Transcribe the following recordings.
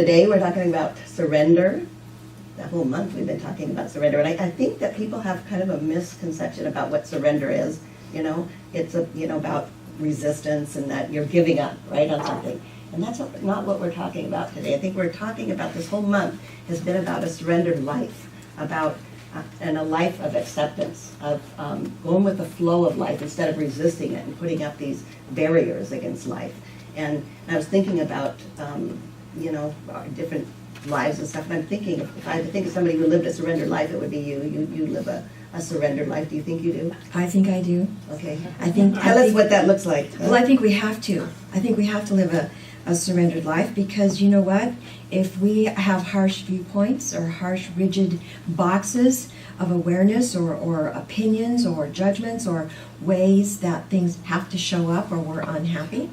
Today we're talking about surrender. The whole month we've been talking about surrender, and I think that people have kind of a misconception about what surrender is. It's about resistance and that you're giving up, right, on something. And that's not what we're talking about today. I think we're talking about, this whole month has been about a surrendered life, about and a life of acceptance, of going with the flow of life instead of resisting it and putting up these barriers against life. And I was thinking about, our different lives and stuff, and I'm thinking, if I had to think of somebody who lived a surrendered life, it would be you. You live a surrendered life. Do you think you do? I think I do. Okay. Tell us what that looks like. Well, I think we have to. I think we have to live a surrendered life, because you know what? If we have harsh viewpoints or harsh, rigid boxes of awareness or opinions or judgments or ways that things have to show up or we're unhappy,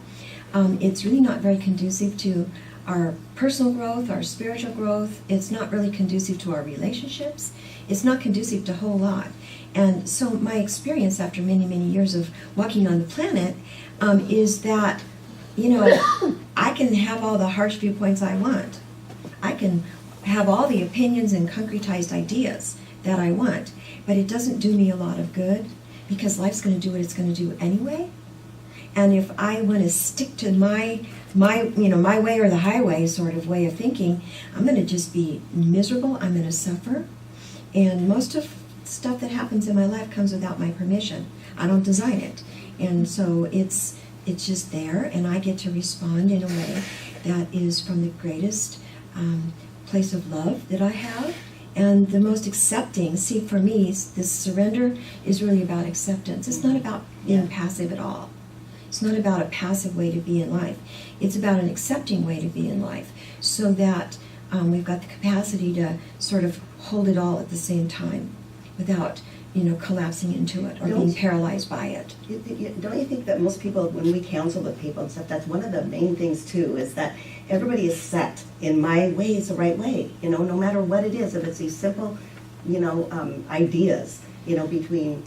it's really not very conducive to our personal growth, our spiritual growth. It's not really conducive to our relationships. It's not conducive to a whole lot. And so my experience after many, many years of walking on the planet is that, I can have all the harsh viewpoints I want. I can have all the opinions and concretized ideas that I want, but it doesn't do me a lot of good, because life's going to do what it's going to do anyway. And if I want to stick to my way or the highway sort of way of thinking, I'm going to just be miserable. I'm going to suffer. And most of stuff that happens in my life comes without my permission. I don't design it. And so it's just there, and I get to respond in a way that is from the greatest place of love that I have, and the most accepting. See, for me, this surrender is really about acceptance. It's not about being passive at all. It's not about a passive way to be in life. It's about an accepting way to be in life, so that we've got the capacity to sort of hold it all at the same time without collapsing into it or being paralyzed by it. Don't you think that most people, when we counsel with people and stuff, that's one of the main things too, is that everybody is set in my way is the right way, no matter what it is. If it's these simple, ideas, between,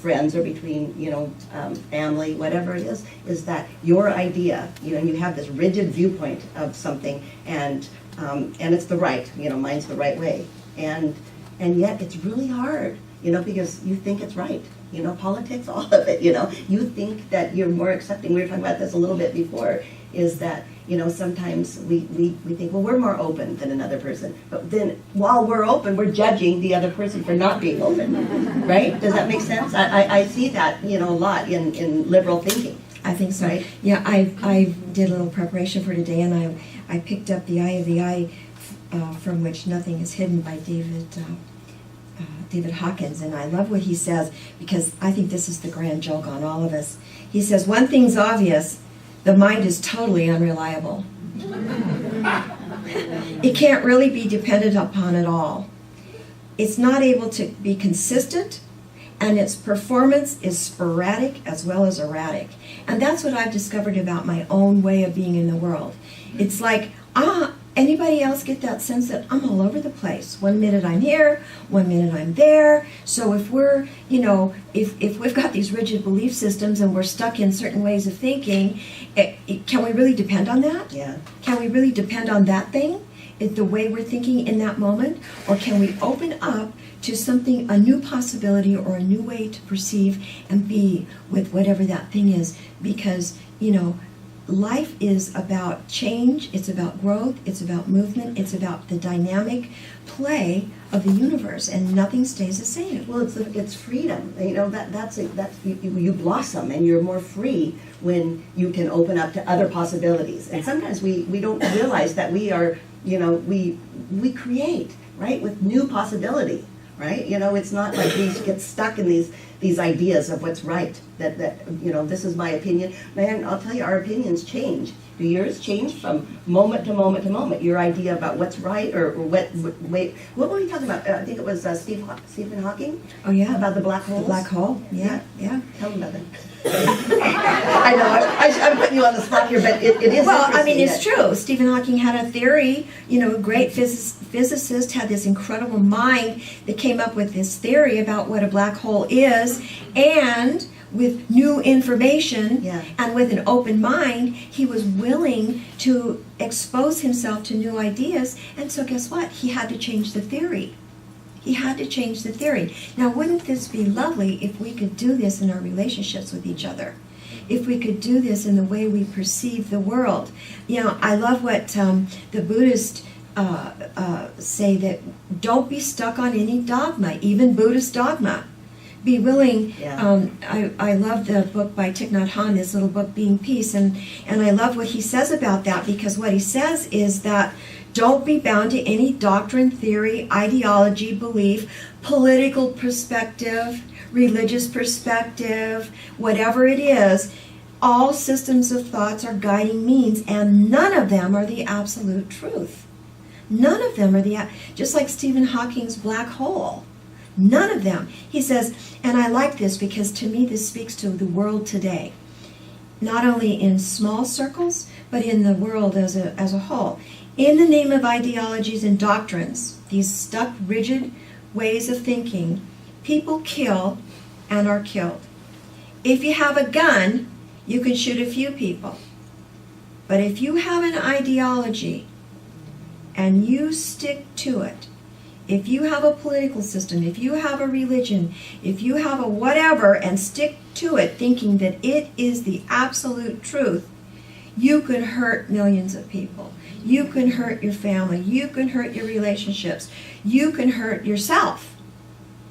friends or between, family, whatever it is that your idea, you have this rigid viewpoint of something, and it's the right, mine's the right way. And yet it's really hard, because you think it's right. Politics, all of it, you think that you're more accepting. We were talking about this a little bit before, is that, sometimes we think, well, we're more open than another person. But then while we're open, we're judging the other person for not being open, right? Does that make sense? I see that, a lot in liberal thinking. I think so. Right? Yeah, I did a little preparation for today, and I picked up The Eye of the Eye, from which nothing is hidden, by David Hawkins, and I love what he says, because I think this is the grand joke on all of us. He says, one thing's obvious: the mind is totally unreliable. It can't really be depended upon at all. It's not able to be consistent, and its performance is sporadic as well as erratic. And that's what I've discovered about my own way of being in the world. It's like, anybody else get that sense that I'm all over the place? One minute I'm here, one minute I'm there. So if we're, if we've got these rigid belief systems and we're stuck in certain ways of thinking, can we really depend on that? Yeah. Can we really depend on that thing, the way we're thinking in that moment? Or can we open up to something, a new possibility or a new way to perceive and be with whatever that thing is? Because, life is about change, it's about growth, it's about movement, it's about the dynamic play of the universe, and nothing stays the same. Well, it's freedom. That's you blossom, and you're more free when you can open up to other possibilities. And sometimes we don't realize that we are, we create, right, with new possibility. Right? It's not like we get stuck in these ideas of what's right, that this is my opinion. Man, I'll tell you, our opinions change. Do yours change from moment to moment to moment? Your idea about what's right, or what were we talking about? I think it was Stephen Hawking. Oh, yeah. About the black hole. The black hole, yeah. Tell them about that. I know, I'm putting you on the spot here, but it is. Well, I mean, it's true. Stephen Hawking had a theory, a great physicist, had this incredible mind that came up with this theory about what a black hole is, and with new information, Yeah. and with an open mind, he was willing to expose himself to new ideas. And so guess what? He had to change the theory. He had to change the theory. Now, wouldn't this be lovely if we could do this in our relationships with each other? If we could do this in the way we perceive the world. You know, I love what the Buddhists say, that don't be stuck on any dogma, even Buddhist dogma. Be willing. Yeah. I love the book by Thich Nhat Hanh, this little book, Being Peace, and I love what he says about that, because what he says is that don't be bound to any doctrine, theory, ideology, belief, political perspective, religious perspective, whatever it is. All systems of thoughts are guiding means, and none of them are the absolute truth. None of them are just like Stephen Hawking's black hole. None of them. He says, and I like this because to me this speaks to the world today. Not only in small circles, but in the world as a whole. In the name of ideologies and doctrines, these stuck, rigid ways of thinking, people kill and are killed. If you have a gun, you can shoot a few people. But if you have an ideology and you stick to it, if you have a political system, if you have a religion, if you have a whatever and stick to it thinking that it is the absolute truth, you can hurt millions of people. You can hurt your family. You can hurt your relationships. You can hurt yourself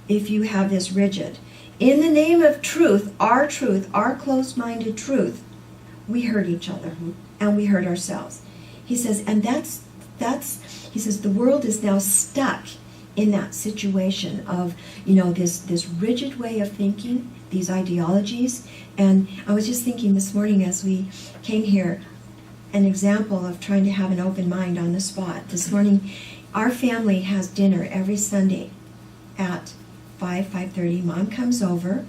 if you have this rigid. In the name of truth, our closed-minded truth, we hurt each other and we hurt ourselves. He says, and he says, the world is now stuck in that situation of, this rigid way of thinking, these ideologies. And I was just thinking this morning as we came here, an example of trying to have an open mind on the spot. This morning, our family has dinner every Sunday at 5:30. Mom comes over.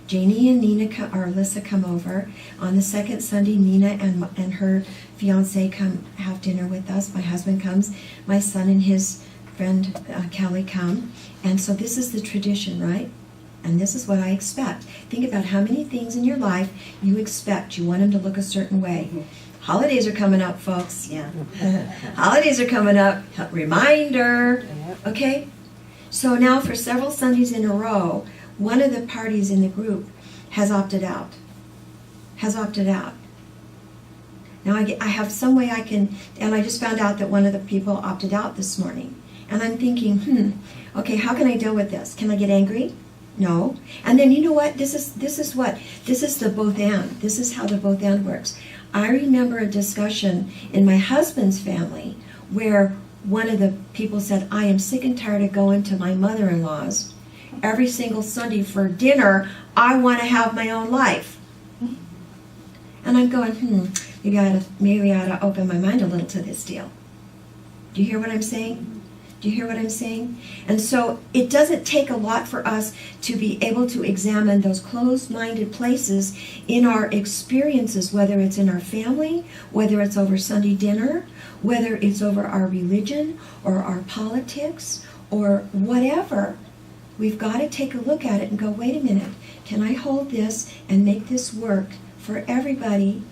Janie and Nina or Alyssa come over. On the second Sunday, Nina and her fiance come have dinner with us. My husband comes. My son and his friend Kelly come. And so this is the tradition, right? And this is what I expect. Think about how many things in your life you expect. You want them to look a certain way. Holidays are coming up, folks. Yeah. Holidays are coming up. Reminder. Okay? So now for several Sundays in a row, one of the parties in the group has opted out. Now I have some way I can, and I just found out that one of the people opted out this morning. And I'm thinking, okay, how can I deal with this? Can I get angry? No. And then you know what? This is the both and. This is how the both and works. I remember a discussion in my husband's family where one of the people said, I am sick and tired of going to my mother-in-law's every single Sunday for dinner. I want to have my own life. And I'm going, maybe I ought to open my mind a little to this deal. Do you hear what I'm saying? Do you hear what I'm saying? And so it doesn't take a lot for us to be able to examine those closed-minded places in our experiences, whether it's in our family, whether it's over Sunday dinner, whether it's over our religion or our politics or whatever. We've got to take a look at it and go, wait a minute, can I hold this and make this work for everybody?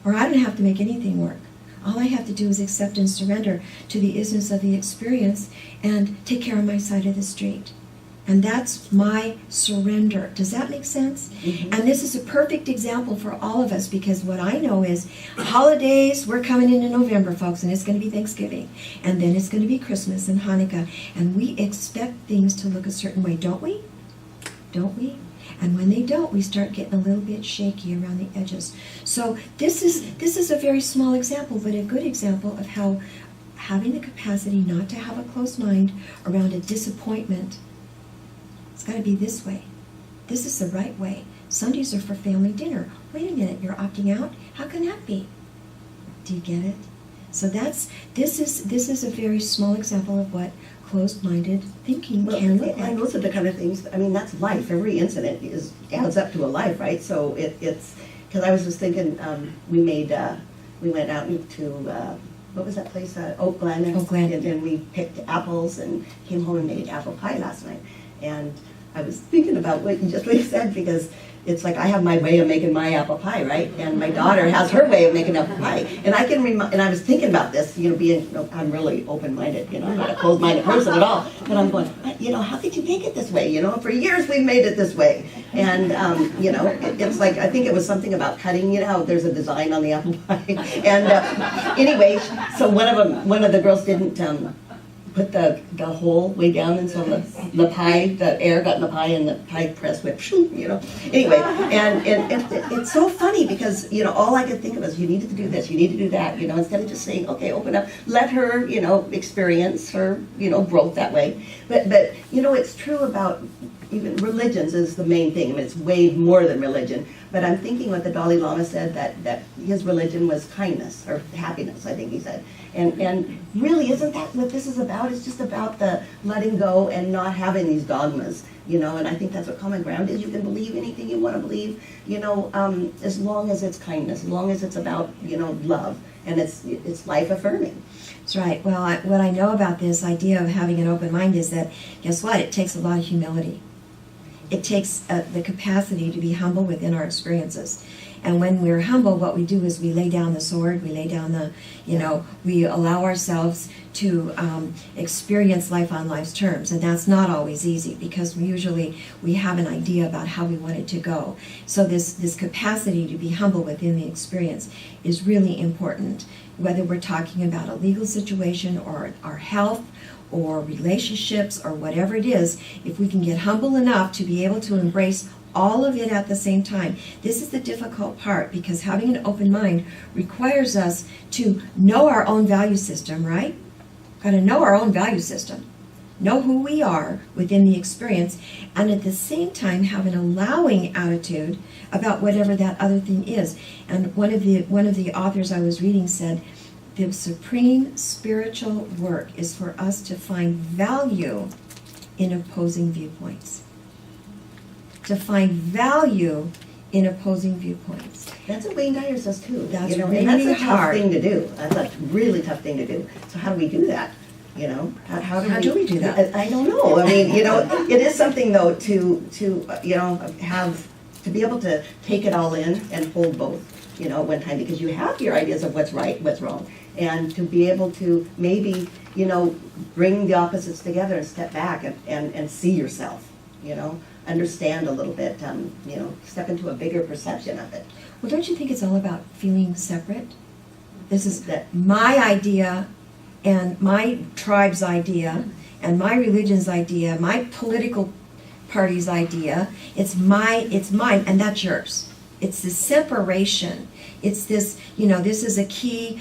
Or I don't have to make anything work. All I have to do is accept and surrender to the isness of the experience and take care of my side of the street. And that's my surrender. Does that make sense? Mm-hmm. And this is a perfect example for all of us, because what I know is holidays, we're coming into November, folks, and it's going to be Thanksgiving. And then it's going to be Christmas and Hanukkah. And we expect things to look a certain way, don't we? Don't we? And when they don't, we start getting a little bit shaky around the edges. So this is a very small example, but a good example of how having the capacity not to have a closed mind around a disappointment, it's got to be this way. This is the right way. Sundays are for family dinner. Wait a minute, you're opting out? How can that be? Do you get it? So this is a very small example of what closed-minded thinking can look like. And those are the kind of things, that's life. Every incident adds up to a life, right? So it's, because I was just thinking, we went out to, what was that place? Oak Glen. And we picked apples and came home and made apple pie last night. And I was thinking about what you said, because it's like I have my way of making my apple pie, right? And my daughter has her way of making apple pie. And I can and I was thinking about this, being, I'm really open-minded, I'm not a closed-minded person at all. But I'm going, how did you make it this way? For years we've made it this way. And, it's like, I think it was something about cutting, how there's a design on the apple pie. And anyway, so one of the girls didn't put the hole way down, and so the pie, the air got in the pie, and the pie press went, Anyway, and it's so funny because, all I could think of was, you needed to do this, you need to do that, instead of just saying, okay, open up, let her, experience her, growth that way. But it's true about even religions is the main thing. I mean, it's way more than religion. But I'm thinking what the Dalai Lama said, that his religion was kindness, or happiness, I think he said. And really, isn't that what this is about? It's just about the letting go and not having these dogmas, and I think that's what common ground is. You can believe anything you want to believe, as long as it's kindness, as long as it's about, love, and it's life affirming. That's right. Well, what I know about this idea of having an open mind is that, guess what? It takes a lot of humility. It takes the capacity to be humble within our experiences. And when we're humble, what we do is we lay down the sword, we lay down the, we allow ourselves to experience life on life's terms. And that's not always easy, because we have an idea about how we want it to go. So this capacity to be humble within the experience is really important, whether we're talking about a legal situation or our health or relationships or whatever it is. If we can get humble enough to be able to embrace all of it at the same time. This is the difficult part, because having an open mind requires us to know our own value system, right? Got to know our own value system, know who we are within the experience, and at the same time have an allowing attitude about whatever that other thing is. And one of the authors I was reading said, the supreme spiritual work is for us to find value in opposing viewpoints. To find value in opposing viewpoints. That's what Wayne Dyer says too. That's and really that's a hard. tough thing to do. That's a really tough thing to do. So how do we do that? How do we do that? I don't know. I mean, it is something though to have to be able to take it all in and hold both, at one time, because you have your ideas of what's right, what's wrong, and to be able to maybe, bring the opposites together and step back and see yourself, understand a little bit, step into a bigger perception of it. Well, don't you think it's all about feeling separate? This is my idea and my tribe's idea and my religion's idea, my political party's idea. It's mine, and that's yours. It's the separation. It's this, this is a key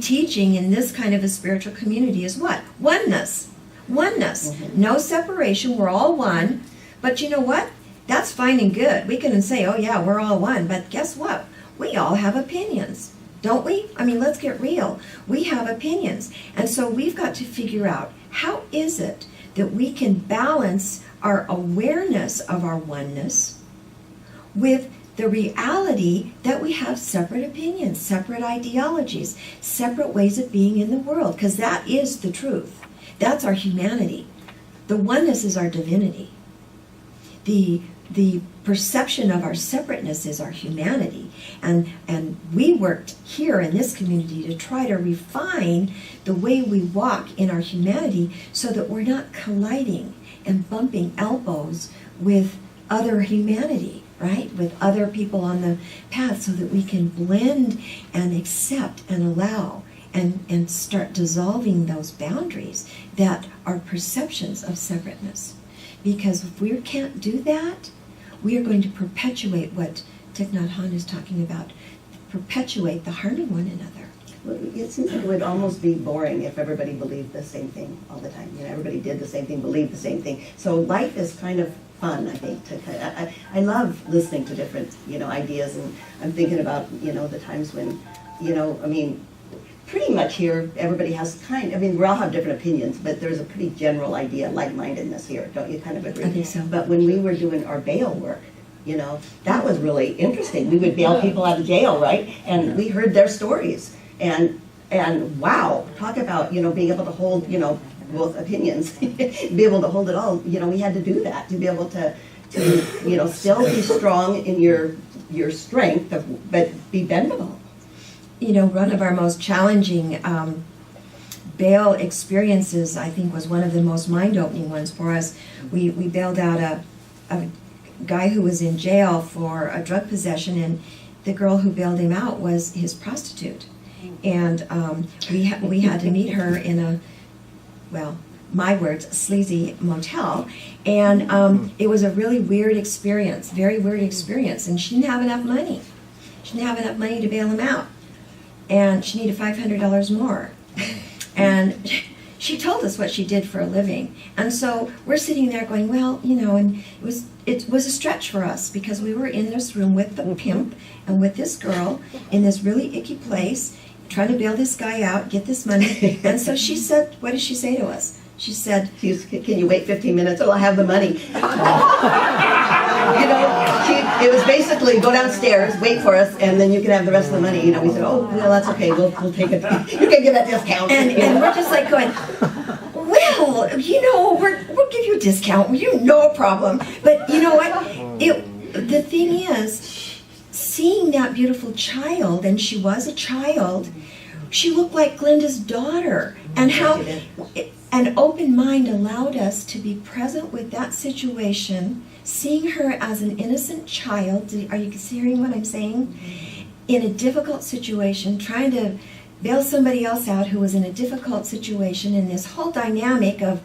teaching in this kind of a spiritual community is what? Oneness. Oneness. Mm-hmm. No separation. We're all one. But you know what? That's fine and good. We can say, oh yeah, we're all one. But guess what? We all have opinions, don't we? I mean, let's get real. We have opinions. And so we've got to figure out, how is it that we can balance our awareness of our oneness with the reality that we have separate opinions, separate ideologies, separate ways of being in the world, because that is the truth. That's our humanity. The oneness is our divinity. The perception of our separateness is our humanity. And we worked here in this community to try to refine the way we walk in our humanity so that we're not colliding and bumping elbows with other humanity, right? With other people on the path, so that we can blend and accept and allow and start dissolving those boundaries that are perceptions of separateness. Because if we can't do that, we are going to perpetuate what Thich Nhat Hanh is talking about, perpetuate the harming one another. Well, it seems like it would almost be boring if everybody believed the same thing all the time. Everybody did the same thing, believed the same thing. So life is kind of fun, I think. I love listening to different, ideas, and I'm thinking about, the times when, pretty much here, everybody has we all have different opinions, but there's a pretty general idea, like-mindedness here. Don't you kind of agree? I think so. But when we were doing our bail work, that was really interesting. We would bail people out of jail, right? And we heard their stories. And wow, talk about, being able to hold, both opinions, be able to hold it all. We had to do that to be able to, to, still be strong in your strength, but be bendable. One of our most challenging bail experiences, I think, was one of the most mind-opening ones for us. We bailed out a guy who was in jail for a drug possession, and the girl who bailed him out was his prostitute. And we had to meet her in a, well, my words, sleazy motel. And it was a really weird experience, very weird experience. And she didn't have enough money. She didn't have enough money to bail him out. And she needed $500 more. And she told us what she did for a living. And so we're sitting there going, well, and it was a stretch for us because we were in this room with the pimp and with this girl in this really icky place, trying to bail this guy out, get this money. And so she said, what did she say to us? She said, "Can you wait 15 minutes till I have the money?" It was basically go downstairs, wait for us, and then you can have the rest of the money. We said, "Oh, well, that's okay. We'll take it. You can get that discount." And we're just like going, well, we'll give you a discount. No problem. But you know what? The thing is, seeing that beautiful child, and she was a child, she looked like Glenda's daughter, and how an open mind allowed us to be present with that situation, seeing her as an innocent child. Are you hearing what I'm saying? In a difficult situation, trying to bail somebody else out who was in a difficult situation, in this whole dynamic of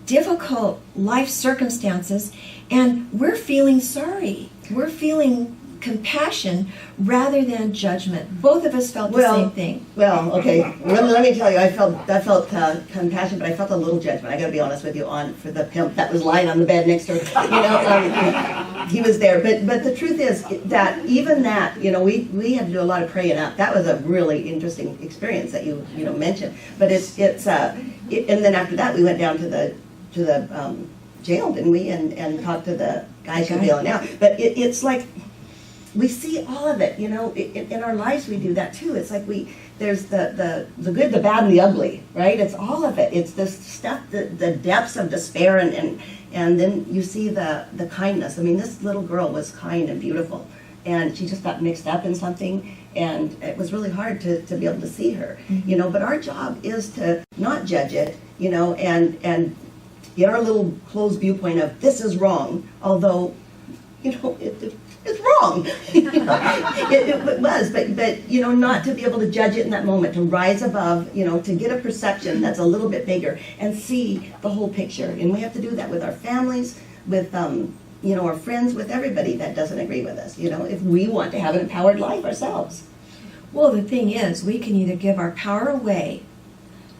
difficult life circumstances, and we're feeling sorry. We're feeling compassion rather than judgment. Both of us felt the same thing. Well, okay. Let me tell you, I felt compassion, but I felt a little judgment. I got to be honest with you for the pimp that was lying on the bed next to her. He was there, but the truth is that even that, we had to do a lot of praying up. That was a really interesting experience that you mentioned. But and then after that we went down to the jail, didn't we, and talked to the guys who are bailing out. But it's like, we see all of it, in our lives we do that too. It's like there's the good, the bad, and the ugly, right? It's all of it. It's this stuff, the depths of despair, and then you see the kindness. I mean, this little girl was kind and beautiful, and she just got mixed up in something, and it was really hard to be able to see her, but our job is to not judge it, and get our little closed viewpoint of this is wrong, although, it's wrong. It was, but not to be able to judge it in that moment, to rise above, to get a perception that's a little bit bigger and see the whole picture. And we have to do that with our families, with our friends, with everybody that doesn't agree with us. If we want to have an empowered life ourselves. Well, the thing is, we can either give our power away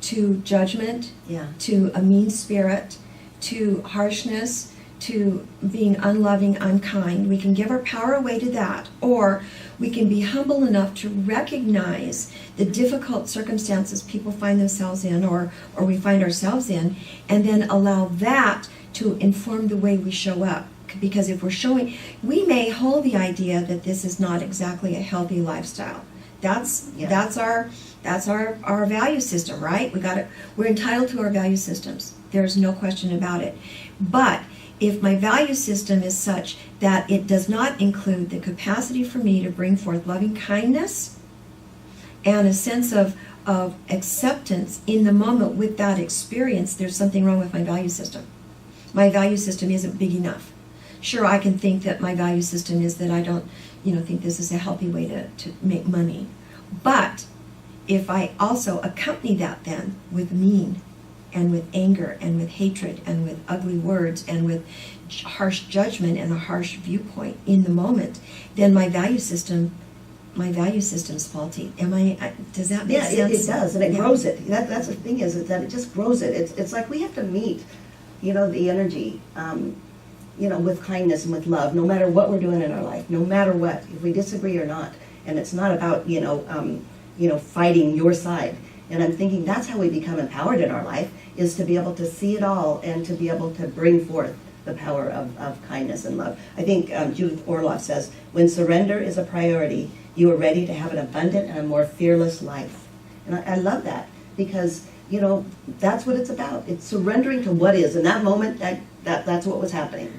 to judgment, to a mean spirit, to harshness, to being unloving, unkind. We can give our power away to that, or we can be humble enough to recognize the difficult circumstances people find themselves in, or we find ourselves in, and then allow that to inform the way we show up. Because if we're showing, we may hold the idea that this is not exactly a healthy lifestyle. That's our value system, right? We're entitled to our value systems. There's no question about it. But if my value system is such that it does not include the capacity for me to bring forth loving kindness and a sense of acceptance in the moment with that experience, there's something wrong with my value system. My value system isn't big enough. Sure, I can think that my value system is that I don't, think this is a healthy way to make money. But if I also accompany that then with mean, and with anger, and with hatred, and with ugly words, and with harsh judgment and a harsh viewpoint in the moment, then my value system's faulty. Does that make sense? It does, and it grows it. That's the thing is that it just grows it. It's like we have to meet, the energy, with kindness and with love, no matter what we're doing in our life, no matter what, if we disagree or not. And it's not about, fighting your side. And I'm thinking that's how we become empowered in our life, is to be able to see it all and to be able to bring forth the power of kindness and love. I think Judith Orloff says, when surrender is a priority, you are ready to have an abundant and a more fearless life. And I love that, because, that's what it's about. It's surrendering to what is. In that moment, that's what was happening,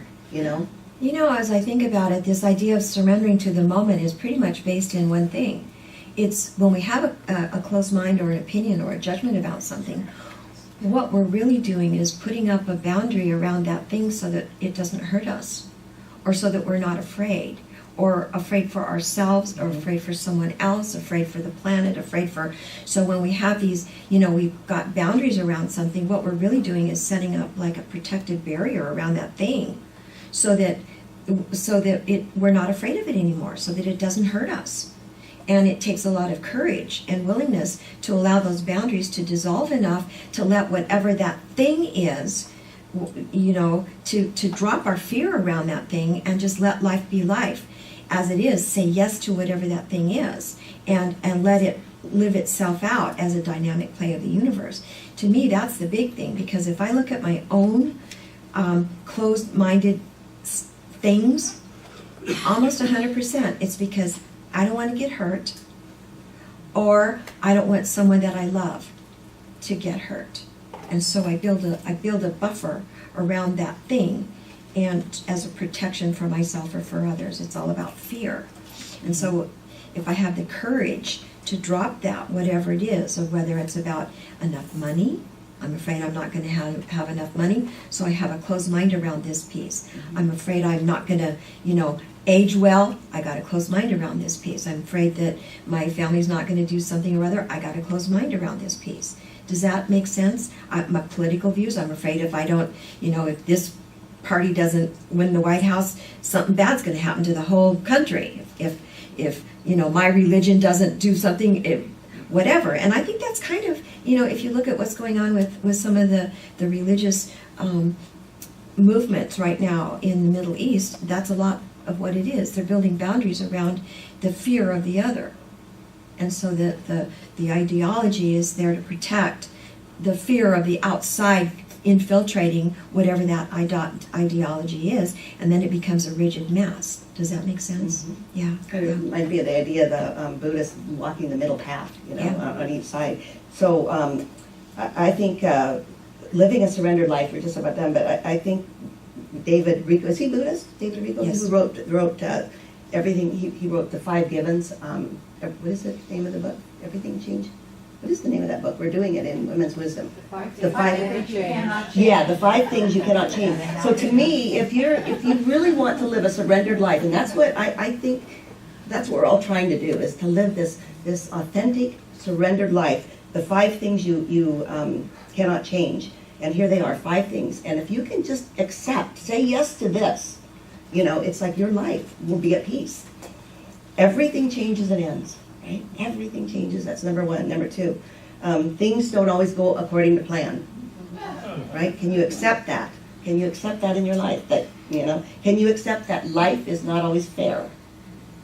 You know, as I think about it, this idea of surrendering to the moment is pretty much based in one thing. It's when we have a closed mind or an opinion or a judgment about something, what we're really doing is putting up a boundary around that thing so that it doesn't hurt us, or so that we're not afraid, or afraid for ourselves, or afraid for someone else, afraid for the planet, so when we have these, we've got boundaries around something, what we're really doing is setting up like a protective barrier around that thing, so that we're not afraid of it anymore, so that it doesn't hurt us. And it takes a lot of courage and willingness to allow those boundaries to dissolve enough to let whatever that thing is, to drop our fear around that thing and just let life be life as it is. Say yes to whatever that thing is, and let it live itself out as a dynamic play of the universe. To me, that's the big thing, because if I look at my own closed-minded things, almost 100%, it's because I don't want to get hurt, or I don't want someone that I love to get hurt. And so I build a buffer around that thing, and as a protection for myself or for others. It's all about fear. And so if I have the courage to drop that, whatever it is, or whether it's about enough money, I'm afraid I'm not going to have enough money, so I have a closed mind around this piece. I'm afraid I'm not going to, age well, I got a closed mind around this piece. I'm afraid that my family's not going to do something or other, I got a closed mind around this piece. Does that make sense? My political views, I'm afraid if I don't, if this party doesn't win the White House, something bad's going to happen to the whole country. If my religion doesn't do something, whatever. And I think that's kind of, if you look at what's going on with some of the religious movements right now in the Middle East, that's a lot of what it is. They're building boundaries around the fear of the other. And so the ideology is there to protect the fear of the outside infiltrating whatever that ideology is, and then it becomes a rigid mass. Does that make sense? Mm-hmm. Yeah. Kind of might be the idea of the Buddhists walking the middle path, on each side. So I think living a surrendered life, we're just about done, but I think David Rico, is he Buddhist? David Rico, yes. Who wrote everything, he wrote the 5 Givens. What is the name of the book? Everything Changed? What is the name of that book? We're doing it in Women's Wisdom. The five things you cannot change. Yeah, the 5 things you cannot change. So to me, if you really want to live a surrendered life, and that's what I think, that's what we're all trying to do, is to live this authentic, surrendered life. The 5 things you cannot change. And here they are, 5 things. And if you can just accept, say yes to this, it's like your life will be at peace. Everything changes and ends. Right? Everything changes. That's number 1. Number 2, things don't always go according to plan. Right? Can you accept that? Can you accept that in your life? That can you accept that life is not always fair?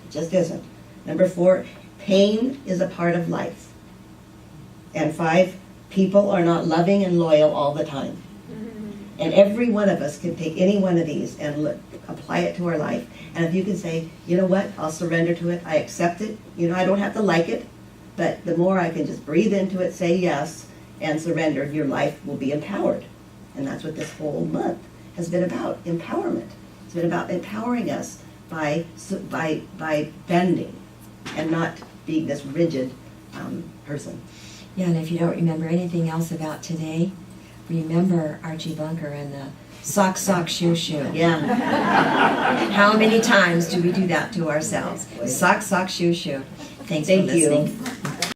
It just isn't. Number 4, pain is a part of life. And 5, people are not loving and loyal all the time. And every one of us can take any one of these and apply it to our life. And if you can say, you know what, I'll surrender to it, I accept it, I don't have to like it, but the more I can just breathe into it, say yes, and surrender, your life will be empowered. And that's what this whole month has been about, empowerment. It's been about empowering us by bending and not being this rigid person. Yeah, and if you don't remember anything else about today, remember Archie Bunker and the sock, shoe, shoe. Yeah. How many times do we do that to ourselves? Sock, shoe, shoe. Thanks for listening. Thank you.